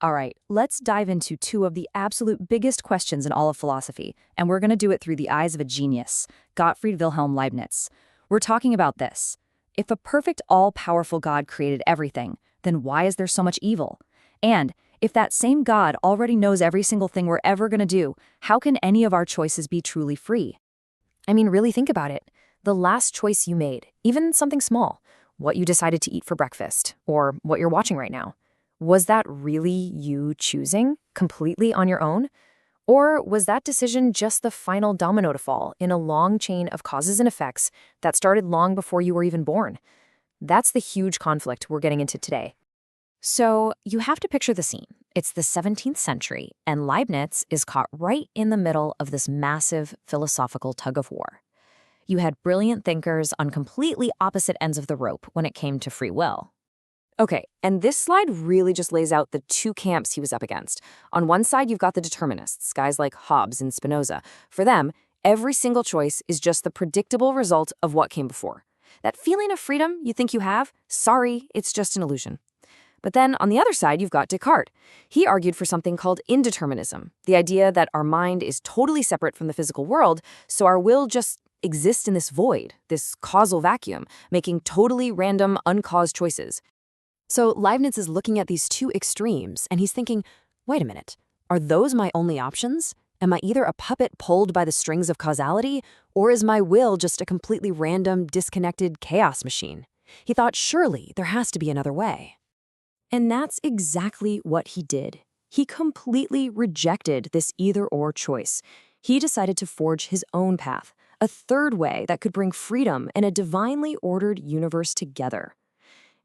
All right, let's dive into two of the absolute biggest questions in all of philosophy, and we're going to do it through the eyes of a genius, Gottfried Wilhelm Leibniz. We're talking about this. If a perfect, all-powerful God created everything, then why is there so much evil? And if that same God already knows every single thing we're ever going to do, how can any of our choices be truly free? I mean, really think about it. The last choice you made, even something small, what you decided to eat for breakfast, or what you're watching right now, was that really you choosing completely on your own? Or was that decision just the final domino to fall in a long chain of causes and effects that started long before you were even born? That's the huge conflict we're getting into today. So you have to picture the scene. It's the 17th century, and Leibniz is caught right in the middle of this massive philosophical tug-of-war. You had brilliant thinkers on completely opposite ends of the rope when it came to free will. Okay, and this slide really just lays out the two camps he was up against. On one side, you've got the determinists, guys like Hobbes and Spinoza. For them, every single choice is just the predictable result of what came before. That feeling of freedom you think you have, sorry, it's just an illusion. But then on the other side, you've got Descartes. He argued for something called indeterminism, the idea that our mind is totally separate from the physical world, so our will just exists in this void, this causal vacuum, making totally random, uncaused choices. So Leibniz is looking at these two extremes, and he's thinking, wait a minute, are those my only options? Am I either a puppet pulled by the strings of causality, or is my will just a completely random, disconnected chaos machine? He thought, surely there has to be another way. And that's exactly what he did. He completely rejected this either-or choice. He decided to forge his own path, a third way that could bring freedom and a divinely ordered universe together.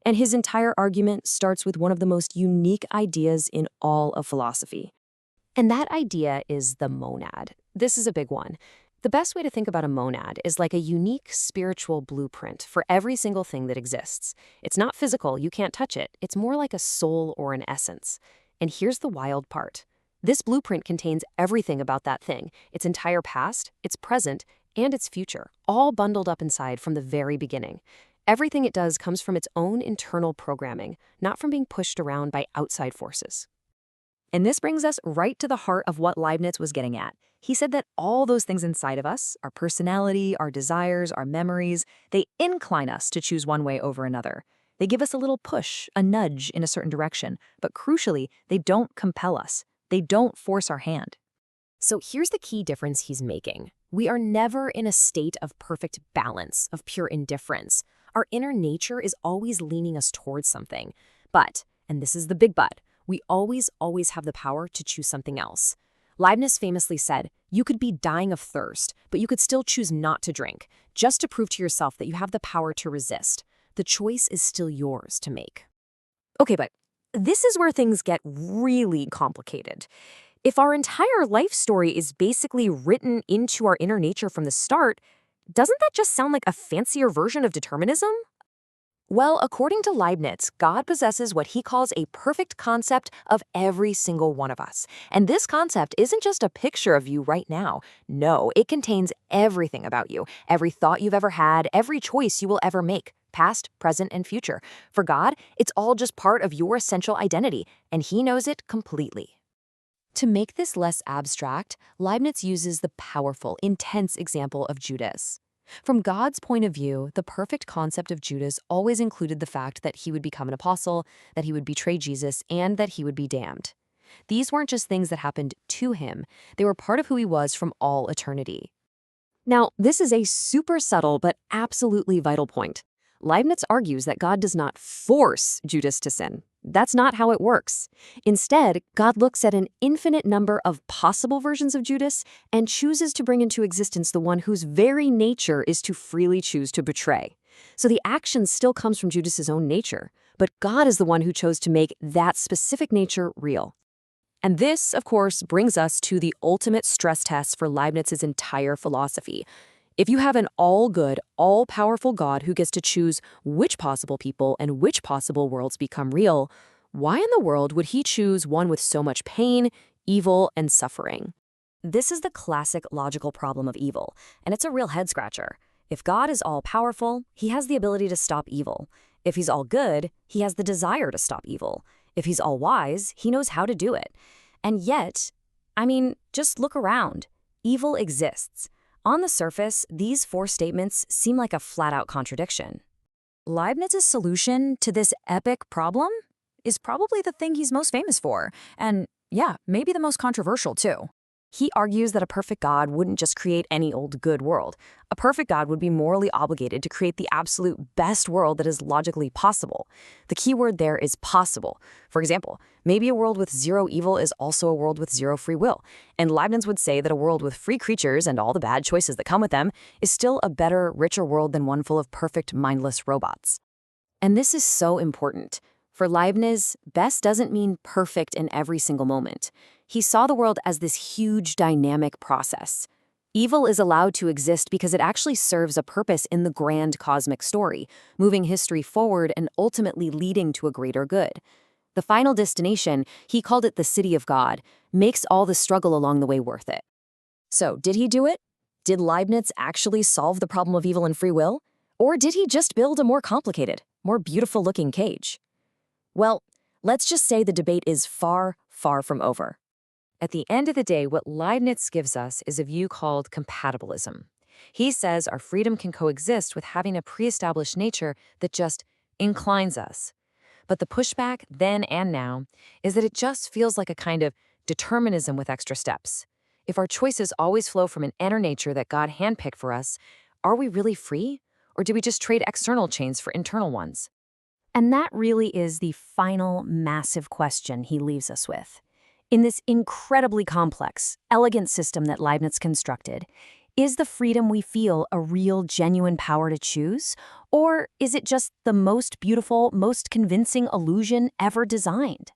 And his entire argument starts with one of the most unique ideas in all of philosophy. And that idea is the monad. This is a big one. The best way to think about a monad is like a unique spiritual blueprint for every single thing that exists. It's not physical, you can't touch it. It's more like a soul or an essence. And here's the wild part. This blueprint contains everything about that thing, its entire past, its present, and its future, all bundled up inside from the very beginning. Everything it does comes from its own internal programming, not from being pushed around by outside forces. And this brings us right to the heart of what Leibniz was getting at. He said that all those things inside of us, our personality, our desires, our memories, they incline us to choose one way over another. They give us a little push, a nudge in a certain direction, but crucially, they don't compel us. They don't force our hand. So here's the key difference he's making. We are never in a state of perfect balance, of pure indifference. Our inner nature is always leaning us towards something. But, and this is the big but, we always have the power to choose something else. Leibniz famously said, you could be dying of thirst, but you could still choose not to drink, just to prove to yourself that you have the power to resist. The choice is still yours to make. Okay, but this is where things get really complicated. If our entire life story is basically written into our inner nature from the start, doesn't that just sound like a fancier version of determinism? Well, according to Leibniz, God possesses what he calls a perfect concept of every single one of us. And this concept isn't just a picture of you right now. No, it contains everything about you, every thought you've ever had, every choice you will ever make, past, present, and future. For God, it's all just part of your essential identity, and he knows it completely. To make this less abstract, Leibniz uses the powerful, intense example of Judas. From God's point of view, the perfect concept of Judas always included the fact that he would become an apostle, that he would betray Jesus, and that he would be damned. These weren't just things that happened to him, they were part of who he was from all eternity. Now, this is a super subtle but absolutely vital point. Leibniz argues that God does not force Judas to sin. That's not how it works. Instead, God looks at an infinite number of possible versions of Judas and chooses to bring into existence the one whose very nature is to freely choose to betray. So the action still comes from Judas's own nature, but God is the one who chose to make that specific nature real. And this, of course, brings us to the ultimate stress test for Leibniz's entire philosophy. If you have an all-good, all-powerful God who gets to choose which possible people and which possible worlds become real, why in the world would he choose one with so much pain, evil, and suffering? This is the classic logical problem of evil, and it's a real head-scratcher. If God is all-powerful, he has the ability to stop evil. If he's all good, he has the desire to stop evil. If he's all-wise, he knows how to do it. And yet, just look around. Evil exists. On the surface, these four statements seem like a flat-out contradiction. Leibniz's solution to this epic problem is probably the thing he's most famous for, and yeah, maybe the most controversial too. He argues that a perfect God wouldn't just create any old good world. A perfect God would be morally obligated to create the absolute best world that is logically possible. The key word there is possible. For example, maybe a world with zero evil is also a world with zero free will. And Leibniz would say that a world with free creatures and all the bad choices that come with them is still a better, richer world than one full of perfect, mindless robots. And this is so important. For Leibniz, best doesn't mean perfect in every single moment. He saw the world as this huge, dynamic process. Evil is allowed to exist because it actually serves a purpose in the grand cosmic story, moving history forward and ultimately leading to a greater good. The final destination, he called it the city of God, makes all the struggle along the way worth it. So, did he do it? Did Leibniz actually solve the problem of evil and free will? Or did he just build a more complicated, more beautiful-looking cage? Well, let's just say the debate is far, far from over. At the end of the day, what Leibniz gives us is a view called compatibilism. He says our freedom can coexist with having a pre-established nature that just inclines us. But the pushback, then and now, is that it just feels like a kind of determinism with extra steps. If our choices always flow from an inner nature that God handpicked for us, are we really free? Or do we just trade external chains for internal ones? And that really is the final massive question he leaves us with. In this incredibly complex, elegant system that Leibniz constructed, is the freedom we feel a real, genuine power to choose? Or is it just the most beautiful, most convincing illusion ever designed?